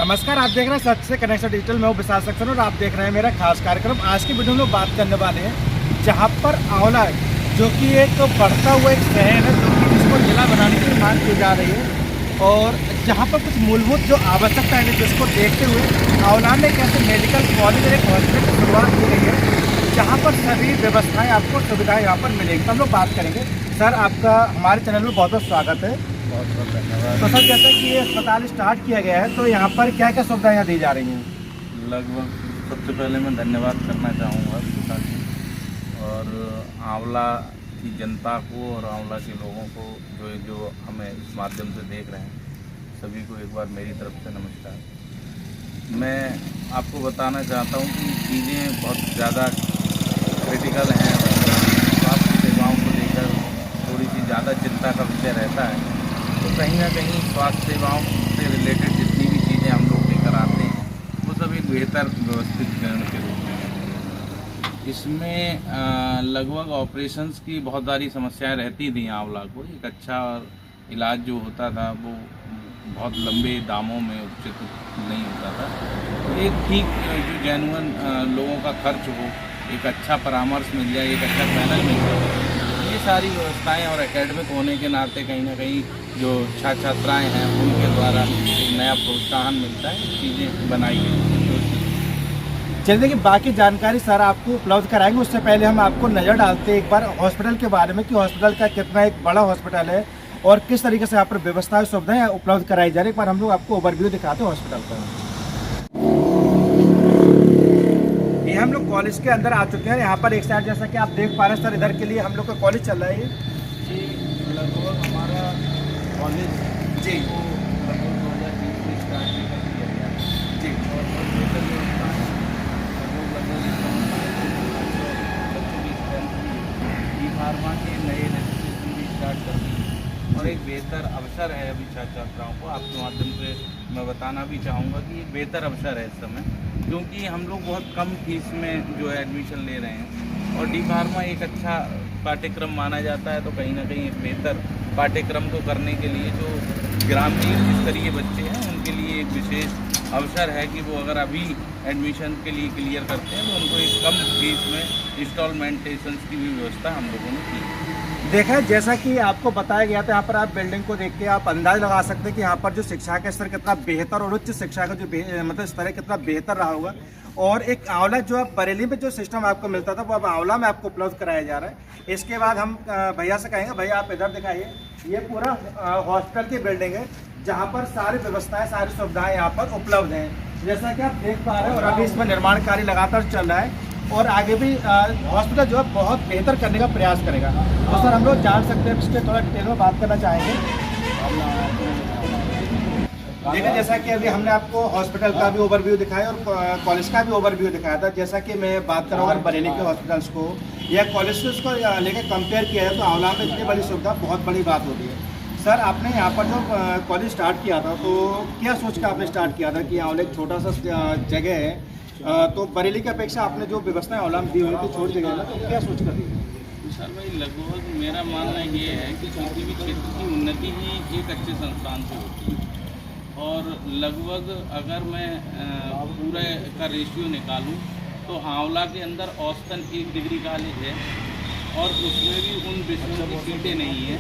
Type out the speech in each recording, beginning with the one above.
नमस्कार, आप देख रहे हैं सच से कनेक्शन डिजिटल। मैं हूं विशाल सक्सेना और आप देख रहे हैं मेरा खास कार्यक्रम। आज की वीडियो में लोग बात करने वाले हैं जहां पर आंवला जो कि एक बढ़ता हुआ एक शहर है, जो कि जिसको जिला बनाने की मांग की जा रही है और जहां पर कुछ मूलभूत जो आवश्यकता है जिसको देखते हुए आंवला में एक ऐसे मेडिकल कॉलेज और एक हॉस्पिटल की शुरुआत की गई है जहाँ पर सभी व्यवस्थाएँ आपको सुविधाएँ यहाँ पर मिलेंगी। तो हम लोग बात करेंगे। सर, आपका हमारे चैनल में बहुत बहुत स्वागत है। बहुत बहुत धन्यवाद। तो सर, जैसे कि ये अस्पताल स्टार्ट किया गया है तो यहाँ पर क्या क्या सुविधाएं यहाँ दी जा रही हैं? लगभग सबसे पहले मैं धन्यवाद करना चाहूँगा विशाल जी और आंवला की जनता को और आंवला के लोगों को जो हमें इस माध्यम से देख रहे हैं, सभी को एक बार मेरी तरफ से नमस्कार। मैं आपको बताना चाहता हूँ कि चीज़ें बहुत ज़्यादा क्रिटिकल हैं। स्वास्थ्य सेवाओं को लेकर थोड़ी सी ज़्यादा चिंता का विषय रहता है, तो कहीं ना कहीं स्वास्थ्य सेवाओं से रिलेटेड जितनी भी चीज़ें हम लोग लेकर आते हैं वो सब एक बेहतर व्यवस्थितकरण के रूप में है। इसमें लगभग ऑपरेशंस की बहुत सारी समस्याएं रहती थी। आंवला को एक अच्छा इलाज जो होता था वो बहुत लंबे दामों में उपचित नहीं होता था। तो एक ठीक जो जेन्युइन लोगों का खर्च हो, एक अच्छा परामर्श मिल जाए, एक अच्छा पैनल मिल जाए, ये सारी व्यवस्थाएं और एकेडमिक होने के नाते कहीं ना कहीं जो छात्र छात्राएँ हैं उनके द्वारा एक नया प्रोत्साहन मिलता है, चीज़ें बनाई गई। चलिए, देखिए बाकी जानकारी सर आपको उपलब्ध कराएंगे। उससे पहले हम आपको नज़र डालते हैं एक बार हॉस्पिटल के बारे में कि हॉस्पिटल का कितना एक बड़ा हॉस्पिटल है और किस तरीके से यहाँ पर व्यवस्थाएं सुविधाएं उपलब्ध कराई जा रही है। एक बार हम लोग आपको ओवरव्यू दिखाते हैं हॉस्पिटल का। ये हम लोग कॉलेज के अंदर आ चुके हैं। यहाँ पर एक साइड जैसा कि आप देख पा रहे हैं सर, इधर के लिए हम लोग का कॉलेज चल रहा है जी। लगभग हमारा कॉलेज जी लगभग 2020 में स्टार्ट किया गया जी और हॉस्पिटल व्यवस्था फार्मा के नए रजिस्ट्रेशन भी स्टार्ट कर दी और एक बेहतर अवसर है अभी छात्र छात्राओं को। आपके माध्यम से मैं बताना भी चाहूँगा कि एक बेहतर अवसर है इस समय, क्योंकि हम लोग बहुत कम फीस में जो है एडमिशन ले रहे हैं और डी फार्मा एक अच्छा पाठ्यक्रम माना जाता है। तो कहीं ना कहीं एक बेहतर पाठ्यक्रम को करने के लिए जो ग्रामीण स्तरीय बच्चे हैं उनके लिए एक विशेष अवसर है कि वो अगर अभी एडमिशन के लिए क्लियर करते हैं तो उनको एक कम फीस में इंस्टॉलमेंटेशन की भी व्यवस्था हम लोगों ने की। देखा है, जैसा कि आपको बताया गया था, यहाँ पर आप बिल्डिंग को देख के आप अंदाज लगा सकते हैं कि यहाँ पर जो शिक्षा का स्तर कितना बेहतर और उच्च शिक्षा का जो मतलब स्तर है कितना बेहतर रहा होगा। और एक आंवला जो अब बरेली में जो सिस्टम आपको मिलता था वो अब आंवला में आपको उपलब्ध कराया जा रहा है। इसके बाद हम भैया से कहेंगे, भैया आप इधर दिखाइए। ये पूरा हॉस्पिटल की बिल्डिंग है जहाँ पर सारी व्यवस्थाएं सारी सुविधाएं यहाँ पर उपलब्ध हैं, जैसा कि आप देख पा रहे हैं। और अभी इसमें निर्माण कार्य लगातार चल रहा है और आगे भी हॉस्पिटल जो है बहुत बेहतर करने का प्रयास करेगा। तो सर, हम लोग जान सकते हैं, इसके थोड़ा डिटेल में बात करना चाहेंगे। देखिए, जैसा कि अभी हमने आपको हॉस्पिटल का भी ओवरव्यू दिखाया और कॉलेज का भी ओवरव्यू दिखाया था। जैसा कि मैं बात कर रहा हूँ अगर बरेली के हॉस्पिटल्स को या कॉलेज को लेकर कंपेयर किया है तो आंवला में इतनी बड़ी सुविधा बहुत बड़ी बात होती है। सर, आपने यहाँ पर जो कॉलेज स्टार्ट किया था तो क्या सोच कर आपने स्टार्ट किया था कि आंवला एक छोटा सा जगह है, तो बरेली की अपेक्षा आपने जो व्यवस्थाएं आंवला में दी हुई थी छोटी जगह में, तो क्या सोच कर दी? सर भाई, लगभग मेरा मानना ये है कि किसी भी क्षेत्र की उन्नति ही एक अच्छे संस्थान से होती है और लगभग अगर मैं पूरे का रेशियो निकालूं तो आंवला के अंदर औसतन 1 डिग्री कॉलेज है और उसमें भी उन विषयों की सीटें नहीं है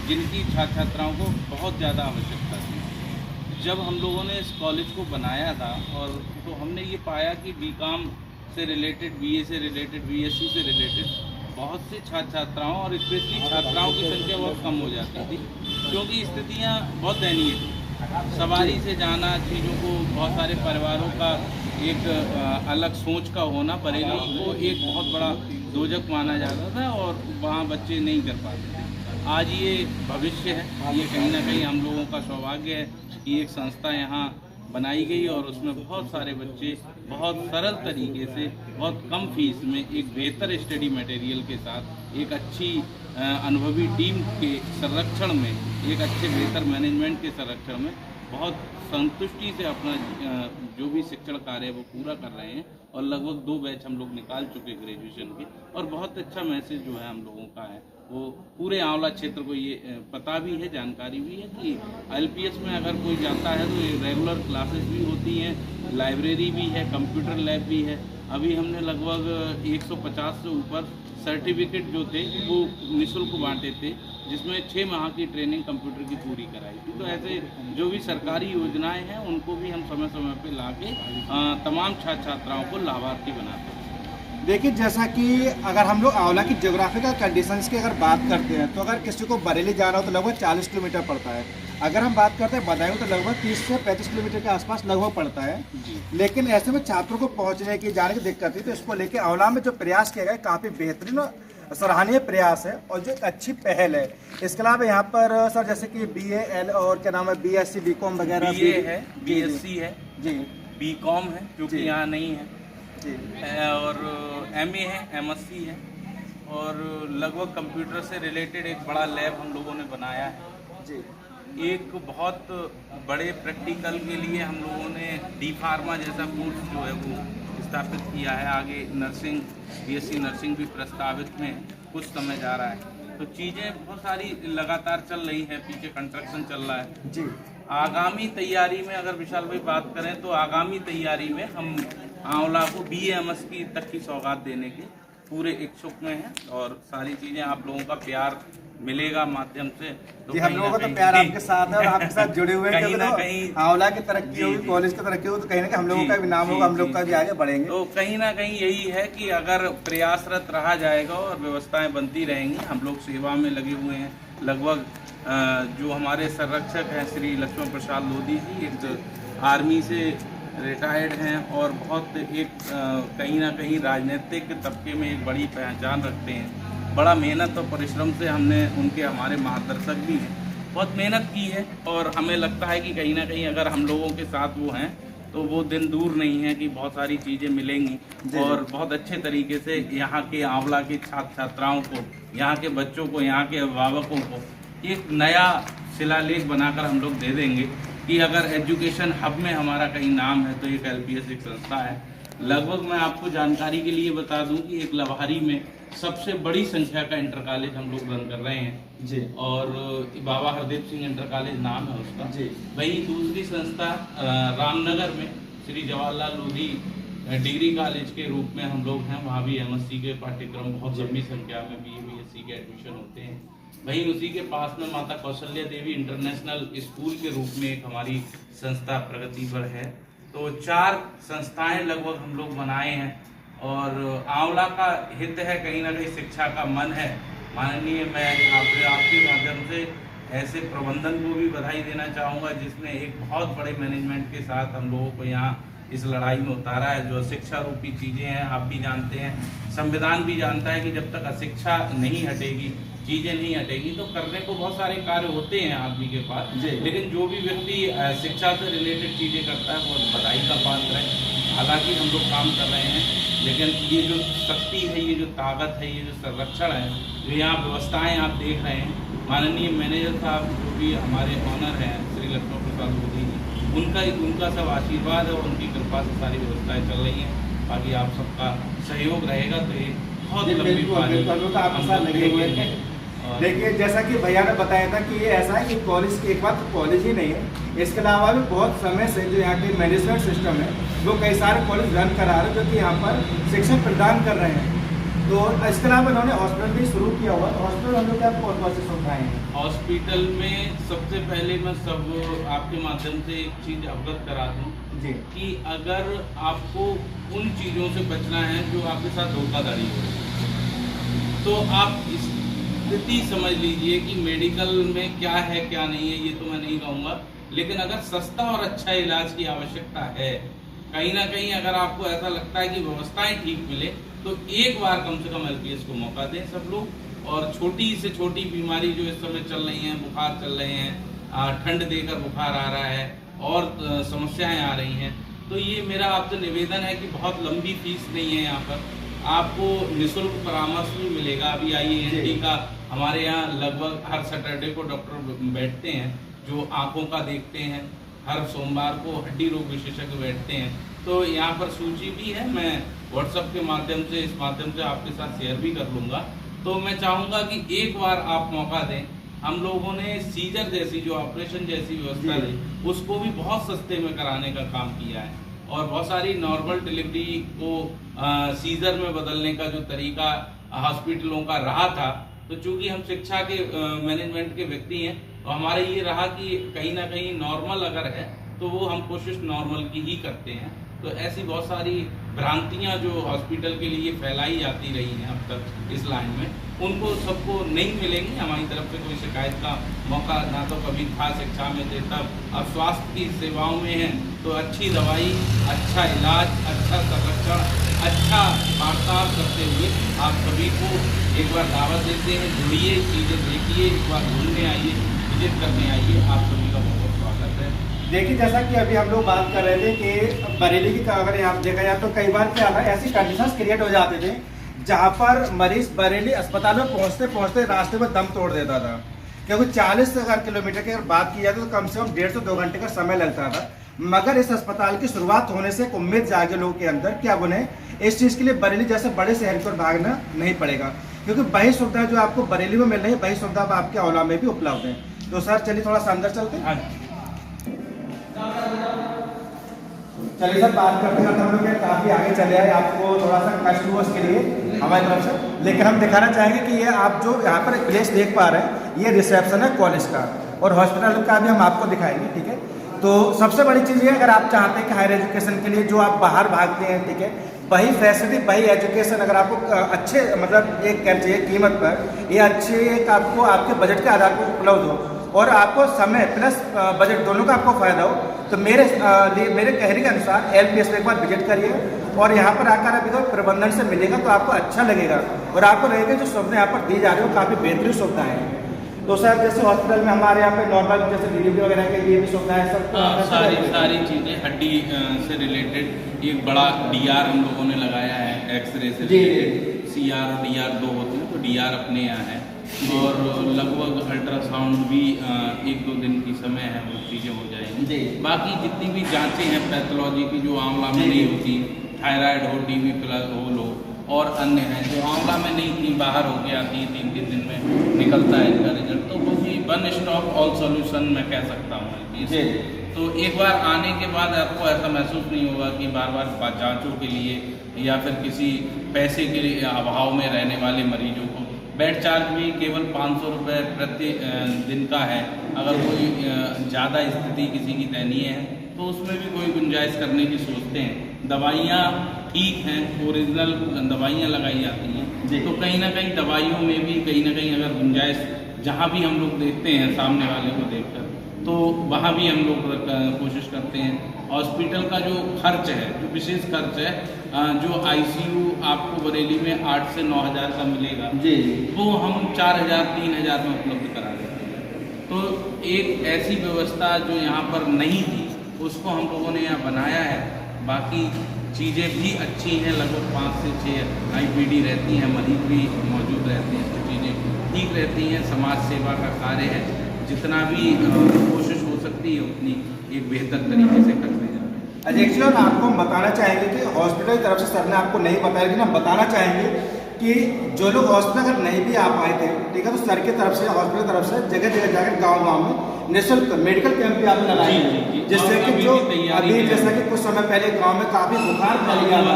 जिनकी छात्र छात्राओं को बहुत ज़्यादा आवश्यकता थी। जब हम लोगों ने इस कॉलेज को बनाया था और तो हमने ये पाया कि बीकॉम से रिलेटेड, बीए से रिलेटेड, बीएससी से रिलेटेड बहुत से छात्र छात्राओं और स्पेशली छात्राओं की संख्या बहुत कम हो जाती थी, क्योंकि स्थितियाँ बहुत दयनीय थी। सवारी से जाना, चीज़ों को बहुत सारे परिवारों का एक अलग सोच का होना बरेली को एक बहुत बड़ा दोजक माना जाता था और वहाँ बच्चे नहीं कर पाते थे। आज ये भविष्य है, ये कहीं ना कहीं हम लोगों का सौभाग्य है कि एक संस्था यहाँ बनाई गई और उसमें बहुत सारे बच्चे बहुत सरल तरीके से बहुत कम फीस में एक बेहतर स्टडी मटेरियल के साथ एक अच्छी अनुभवी टीम के संरक्षण में, एक अच्छे बेहतर मैनेजमेंट के संरक्षण में बहुत संतुष्टि से अपना जो भी शिक्षण कार्य है वो पूरा कर रहे हैं और लगभग 2 बैच हम लोग निकाल चुके ग्रेजुएशन के और बहुत अच्छा मैसेज जो है हम लोगों का है वो पूरे आंवला क्षेत्र को ये पता भी है, जानकारी भी है कि LPS में अगर कोई जाता है तो रेगुलर क्लासेस भी होती हैं, लाइब्रेरी भी है, कंप्यूटर लैब भी है। अभी हमने लगभग 150 से ऊपर सर्टिफिकेट जो थे वो निःशुल्क बांटे थे, जिसमें 6 माह की ट्रेनिंग कंप्यूटर की पूरी कराई थी। तो ऐसे जो भी सरकारी योजनाएं हैं उनको भी हम समय समय पे लाके तमाम छात्र छात्राओं को लाभार्थी बनाते हैं। देखिए, जैसा कि अगर हम लोग आंवला की ज्योग्राफिकल कंडीशंस की अगर बात करते हैं तो अगर किसी को बरेली जाना हो तो लगभग 40 किलोमीटर पड़ता है। अगर हम बात करते हैं बदायूं तो लगभग 30 से 35 किलोमीटर के आसपास लगभग पड़ता है। लेकिन ऐसे में छात्रों को पहुंचने की जाने की दिक्कत थी, तो इसको लेके आंवला में जो प्रयास किया गया काफ़ी बेहतरीन और सराहनीय प्रयास है और जो एक अच्छी पहल है। इसके अलावा यहाँ पर सर जैसे कि BA और क्या नाम है BSc BCom वगैरह BA है, BSc है जी, BCom है जो कि यहाँ नहीं है जी, और MA है, MSc है और लगभग कंप्यूटर से रिलेटेड एक बड़ा लैब हम लोगों ने बनाया है जी, एक बहुत बड़े प्रैक्टिकल के लिए हम लोगों ने डी फार्मा जैसा कोर्स जो है वो स्थापित किया है। आगे नर्सिंग BSc नर्सिंग भी प्रस्तावित में कुछ समय जा रहा है। तो चीज़ें बहुत सारी लगातार चल रही है, पीछे कंस्ट्रक्शन चल रहा है जी। आगामी तैयारी में अगर विशाल भाई बात करें तो आगामी तैयारी में हम आंवला को BAMS की तक की सौगात देने के पूरे इच्छुक में हैं और सारी चीज़ें आप लोगों का प्यार मिलेगा माध्यम से। तो जी, हम लोगों का तो प्यार आपके साथ है और आपके साथ जुड़े हुए हैं, कहीं ना क्योंकि कहीं आंवला की तरक्की होगी, कॉलेज की तरक्की होगी तो कहीं ना कहीं हम लोगों का भी नाम होगा, हम लोग का भी आगे बढ़ेंगे। तो कहीं ना कहीं यही है कि अगर प्रयासरत रहा जाएगा और व्यवस्थाएं बनती रहेंगी, हम लोग सेवा में लगे हुए हैं। लगभग जो हमारे संरक्षक हैं श्री लक्ष्मण प्रसाद लोधी जी एक आर्मी से रिटायर्ड हैं और बहुत एक कहीं ना कहीं राजनीतिक तबके में एक बड़ी पहचान रखते हैं। बड़ा मेहनत और परिश्रम से हमने उनके हमारे मार्गदर्शक भी हैं, बहुत मेहनत की है और हमें लगता है कि कहीं ना कहीं अगर हम लोगों के साथ वो हैं तो वो दिन दूर नहीं है कि बहुत सारी चीज़ें मिलेंगी और बहुत अच्छे तरीके से यहाँ के आंवला के छात्र छात्राओं को, यहाँ के बच्चों को, यहाँ के अभिभावकों को एक नया शिलालेख बनाकर हम लोग दे देंगे कि अगर एजुकेशन हब में हमारा कहीं नाम है तो एक LPS एक संस्था है। लगभग मैं आपको जानकारी के लिए बता दूं कि एक लवारी में सबसे बड़ी संख्या का इंटर कॉलेज हम लोग रन कर रहे हैं जी, और बाबा हरदेव सिंह इंटर कॉलेज नाम है उसका जी। वहीं दूसरी संस्था रामनगर में श्री जवाहरलाल लोधी डिग्री कॉलेज के रूप में हम लोग हैं, वहाँ भी MSc के पाठ्यक्रम बहुत लंबी संख्या में BA BSc के एडमिशन होते हैं। वहीं उसी के पास में माता कौशल्या देवी इंटरनेशनल स्कूल के रूप में एक हमारी संस्था प्रगति पर है। तो 4 संस्थाएं लगभग हम लोग बनाए हैं और आंवला का हित है, कहीं ना कहीं शिक्षा का मन है। माननीय मैं आपके माध्यम से ऐसे प्रबंधन को भी बधाई देना चाहूँगा जिसने एक बहुत बड़े मैनेजमेंट के साथ हम लोगों को यहाँ इस लड़ाई में उतारा है। जो शिक्षा रूपी चीज़ें हैं आप भी जानते हैं, संविधान भी जानता है कि जब तक अशिक्षा नहीं हटेगी, चीज़ें नहीं हटेगी तो करने को बहुत सारे कार्य होते हैं आदमी के पास, लेकिन जो भी व्यक्ति शिक्षा से रिलेटेड चीज़ें करता है वो बधाई का पात्र है। हालांकि हम लोग काम कर रहे हैं, लेकिन ये जो शक्ति है, ये जो ताकत है, ये जो संरक्षण है, जो यहाँ व्यवस्थाएं आप देख रहे हैं, माननीय मैनेजर साहब जो भी हमारे ऑनर हैं श्री लक्ष्मण प्रसाद मोदी जी, उनका सब आशीर्वाद और उनकी कृपा से सारी व्यवस्थाएं चल रही हैं। बाकी आप सबका सहयोग रहेगा तो ये बहुत लंबी लगेगी। देखिए, जैसा कि भैया ने बताया था कि ये ऐसा है कि कॉलेज की एक बात कॉलेज ही नहीं है, इसके अलावा भी बहुत समय से जो यहाँ के मैनेजमेंट सिस्टम है वो कई सारे कॉलेज रन करा रहे हैं जो कि यहाँ पर शिक्षण प्रदान कर रहे हैं। तो इसके अलावा उन्होंने हॉस्पिटल भी शुरू किया हुआ। हॉस्पिटल हम लोग क्या कौन कौन से सुविधाएं हैं? हॉस्पिटल में सबसे पहले मैं सब आपके माध्यम से एक चीज़ अवगत करा दूँ जी, कि अगर आपको उन चीज़ों से बचना है जो आपके साथ धोखाधड़ी हो तो आप स्थिति समझ लीजिए कि मेडिकल में क्या है क्या नहीं है ये तो मैं नहीं कहूँगा, लेकिन अगर सस्ता और अच्छा इलाज की आवश्यकता है, कहीं ना कहीं अगर आपको ऐसा लगता है कि व्यवस्थाएं ठीक मिले तो एक बार कम से कम LPS को मौका दें सब लोग। और छोटी से छोटी बीमारी जो इस समय चल रही हैं, बुखार चल रहे हैं, ठंड देकर बुखार आ रहा है और समस्याएं आ रही हैं, तो ये मेरा आपसे निवेदन है कि बहुत लंबी फीस नहीं है, यहाँ पर आपको निःशुल्क परामर्श भी मिलेगा। अभी IENT का हमारे यहाँ लगभग हर सैटरडे को डॉक्टर बैठते हैं जो आँखों का देखते हैं हर सोमवार को हड्डी रोग विशेषज्ञ बैठते हैं। तो यहाँ पर सूची भी है, मैं व्हाट्सएप के माध्यम से, इस माध्यम से आपके साथ शेयर भी कर लूँगा। तो मैं चाहूँगा कि एक बार आप मौका दें। हम लोगों ने सीजर जैसी जो ऑपरेशन जैसी व्यवस्था है उसको भी बहुत सस्ते में कराने का काम किया है, और बहुत सारी नॉर्मल डिलीवरी को सीजर में बदलने का जो तरीका हॉस्पिटलों का रहा था, तो चूंकि हम शिक्षा के मैनेजमेंट के व्यक्ति हैं, तो हमारे ये रहा कि कहीं ना कहीं नॉर्मल अगर है तो वो हम कोशिश नॉर्मल की ही करते हैं। तो ऐसी बहुत सारी भ्रांतियां जो हॉस्पिटल के लिए फैलाई जाती रही हैं अब तक इस लाइन में, उनको सबको नहीं मिलेंगी। हमारी तरफ से कोई शिकायत का मौका ना तो कभी था शिक्षा में थे, तब अब स्वास्थ्य की सेवाओं में हैं तो अच्छी दवाई, अच्छा इलाज, अच्छा संरक्षण, अच्छा वार्तालाप करते हुए आप सभी को एक बार दावत देते हैं। जुड़िए, चीज़ें देखिए, एक बार घूमने आइए, विजिट करने आइए। आप सभी का बहुत बहुत स्वागत है। देखिए, जैसा कि अभी हम लोग बात कर रहे थे कि बरेली की अगर आप देखा जाए तो कई बार क्या था, ऐसी कंडीशंस क्रिएट हो जाते थे जहां पर मरीज बरेली अस्पताल में पहुंचते पहुंचते रास्ते में दम तोड़ देता था, क्योंकि 40,000 किलोमीटर की अगर बात की जाए तो कम से कम 1.5 से 2 घंटे का समय लगता था। मगर इस अस्पताल की शुरुआत होने से एक उम्मीद जागे लोगों के अंदर कि अब उन्हें इस चीज़ के लिए बरेली जैसे बड़े शहर की ओर भागना नहीं पड़ेगा, क्योंकि वही सुविधा जो आपको बरेली में मिल रही है वही सुविधा आपके औला में भी उपलब्ध है। तो सर चलिए थोड़ा सा अंदर चलते हैं। चलिए सर, बात करते करते हम लोग काफ़ी आगे चले आए, आपको थोड़ा सा कष्ट हुआ उसके लिए हमारी तरफ से, लेकिन हम दिखाना चाहेंगे कि ये आप जो यहाँ पर एक प्लेस देख पा रहे हैं, ये रिसेप्शन है कॉलेज का, और हॉस्पिटल का भी हम आपको दिखाएंगे। ठीक है, तो सबसे बड़ी चीज़ ये, अगर आप चाहते हैं कि हायर एजुकेशन के लिए जो आप बाहर भागते हैं, ठीक है, वही फैसिलिटी, वही एजुकेशन अगर आपको अच्छे मतलब एक कह चाहिए कीमत पर, ये अच्छे एक आपको आपके बजट के आधार पर उपलब्ध हो और आपको समय प्लस बजट दोनों का आपको फायदा हो, तो मेरे कहने के अनुसार LPS में एक बार विजिट करिए और यहाँ पर आकर अभी तो प्रबंधन से मिलेगा तो आपको अच्छा लगेगा, और आपको लगेगा जो सुविधाएं यहाँ पर दी जा रही हो काफ़ी बेहतरीन सुविधाएं हैं। तो सर जैसे हॉस्पिटल में हमारे यहाँ पे नॉर्मल जैसे डिलीवरी वगैरह के लिए भी सुविधाएं सब सारी चीज़ें हड्डी से रिलेटेड एक बड़ा DR हम लोगों ने लगाया है, एक्सरे से रिलेटेड CR और DR 2 होते हैं, तो DR अपने यहाँ है, और लगभग अल्ट्रासाउंड भी 1-2 दिन की समय है, वो चीज़ें हो जाएंगी। बाकी जितनी भी जांचें हैं पैथोलॉजी की जो आंवला में नहीं होती, थायराइड हो, TB प्लस हो लो, और अन्य हैं जो आंवला में नहीं थी, बाहर होके आती है, 3-3 दिन में निकलता है इनका रिजल्ट, तो वो भी वन स्टॉप ऑल सॉल्यूशन मैं कह सकता हूँ। तो एक बार आने के बाद आपको ऐसा महसूस नहीं होगा कि बार बार जांचों के लिए या फिर किसी पैसे के अभाव में रहने वाले मरीजों को बेड चार्ज भी केवल 500 रुपये प्रति दिन का है। अगर कोई ज़्यादा स्थिति किसी की दयनीय है तो उसमें भी कोई गुंजाइश करने की सोचते हैं। दवाइयाँ ठीक हैं, ओरिजिनल दवाइयाँ लगाई जाती हैं, तो कहीं ना कहीं दवाइयों में भी कहीं ना कहीं अगर गुंजाइश जहाँ भी हम लोग देखते हैं सामने वाले को देखकर, तो वहाँ भी हम लोग कोशिश करते हैं। हॉस्पिटल का जो खर्च है, जो विशेष खर्च है, जो ICU आपको बरेली में 8 से 9 हज़ार का मिलेगा, वो हम 4,000-3,000 में उपलब्ध करा देते हैं। तो एक ऐसी व्यवस्था जो यहाँ पर नहीं थी उसको हम लोगों ने यहाँ बनाया है। बाकी चीज़ें भी अच्छी हैं, लगभग 5 से 6 IPD रहती हैं, मरीज भी मौजूद रहते हैं, तो चीज़ें ठीक रहती हैं। समाज सेवा का कार्य है, जितना भी कोशिश हो सकती है उतनी एक बेहतर तरीके से करते जा रहे हैं। एक्चुअली आपको हम बताना चाहेंगे कि हॉस्पिटल की तरफ से सर ने आपको नहीं बताया, लेकिन हम बताना चाहेंगे कि जो लोग हॉस्पिटल अगर नहीं भी आ पाए थे, ठीक है, तो सर की तरफ से, हॉस्पिटल की तरफ से जगह जगह जाकर गाँव में निःशुल्क मेडिकल कैंप भी आपने लगाए, जिससे कि जो अभी जैसा कि कुछ समय पहले गाँव में काफ़ी बुखार फैल गया था,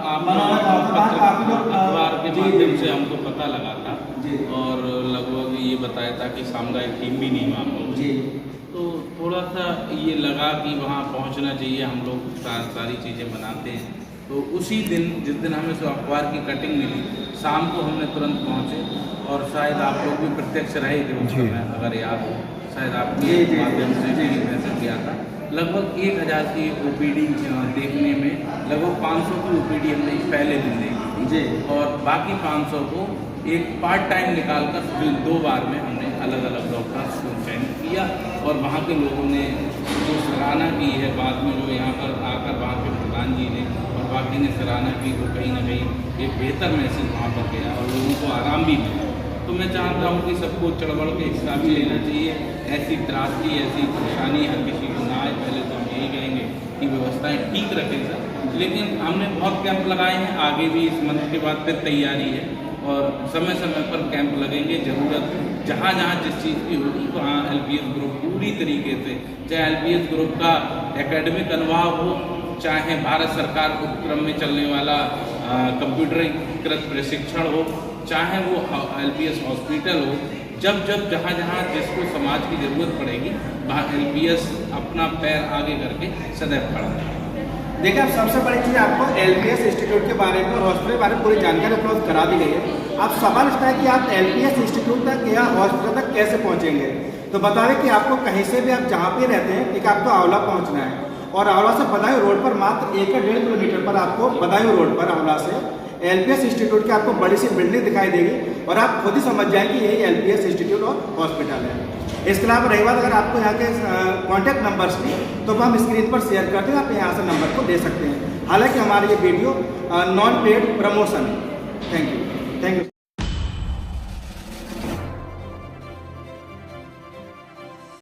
काफ़ी लोग अखबार के माध्यम से हमको पता लगा था, और लगभग ये बताया था कि सामुदायिक टीम भी नहीं वहाँ पहुँची, तो थोड़ा सा ये लगा कि वहाँ पहुँचना चाहिए। हम लोग सारी चीज़ें बनाते हैं, तो उसी दिन जिस दिन हमें से अखबार की कटिंग मिली, शाम को हमने तुरंत पहुँचे, और शायद आप लोग भी प्रत्यक्ष रहे थे उस समय, अगर याद हो, शायद आपके माध्यम से भी मैसेज किया था। लगभग 1,000 की OPD देखने में लगभग 500 की OPD हमने पहले दिन देखी थी, और बाकी 500 को एक पार्ट टाइम निकालकर 2 बार में हमने अलग अलग डॉक्टर्स को चयन किया, और वहाँ के लोगों ने जो सराहना की है, बाद में जो यहाँ पर आकर वहाँ के प्रधान जी ने और बाकी ने सराहना की, तो कहीं ना कहीं एक बेहतर मैसेज वहाँ पर गया और लोगों को आराम भी मिला। तो मैं चाहता हूँ कि सबको चढ़ बढ़ के हिस्सा भी लेना चाहिए। ऐसी त्रासदी, ऐसी परेशानी हर किसी को ना आए, पहले तो हम यही कहेंगे कि व्यवस्थाएं ठीक रखें सर। लेकिन हमने बहुत कैंप लगाए हैं, आगे भी इस मंथ के बाद फिर तैयारी है और समय समय पर कैंप लगेंगे। ज़रूरत जहाँ जहाँ जिस चीज़ की होगी वहाँ LPS ग्रुप पूरी तरीके से, चाहे LPS ग्रुप का एकेडमिक अनुभव हो, चाहे भारत सरकार उपक्रम में चलने वाला कंप्यूटरीकृत प्रशिक्षण हो, चाहे वो LPS हॉस्पिटल हो, जब जब जहाँ जहाँ जिसको समाज की ज़रूरत पड़ेगी वहाँ LPS अपना पैर आगे करके सदैव खड़ा है। देखिए, अब सबसे बड़ी चीज़ आपको LPS इंस्टीट्यूट के बारे में और हॉस्पिटल के बारे में पूरी जानकारी उपलब्ध करा दी गई है। अब सवाल उठता है कि आप LPS इंस्टीट्यूट तक या हॉस्पिटल तक कैसे पहुंचेंगे। तो बता दें कि आपको कहीं से भी आप जहाँ पे रहते हैं, एक आपको आंवला पहुँचना है और आंवला से बदायूं रोड पर मात्र 1 या 1.5 किलोमीटर पर आपको बदायूं रोड पर आंवला से LPS इंस्टीट्यूट की आपको बड़ी सी बिल्डिंग दिखाई देगी और आप खुद ही समझ जाएंगे यही LPS इंस्टीट्यूट और हॉस्पिटल है। इसके अलावा रही बात अगर आपको यहाँ के कॉन्टैक्ट नंबर्स की, तो हम स्क्रीन पर शेयर करते हैं, आप यहाँ से नंबर को दे सकते हैं। हालांकि हमारी ये वीडियो नॉन पेड प्रमोशन है। Thank you.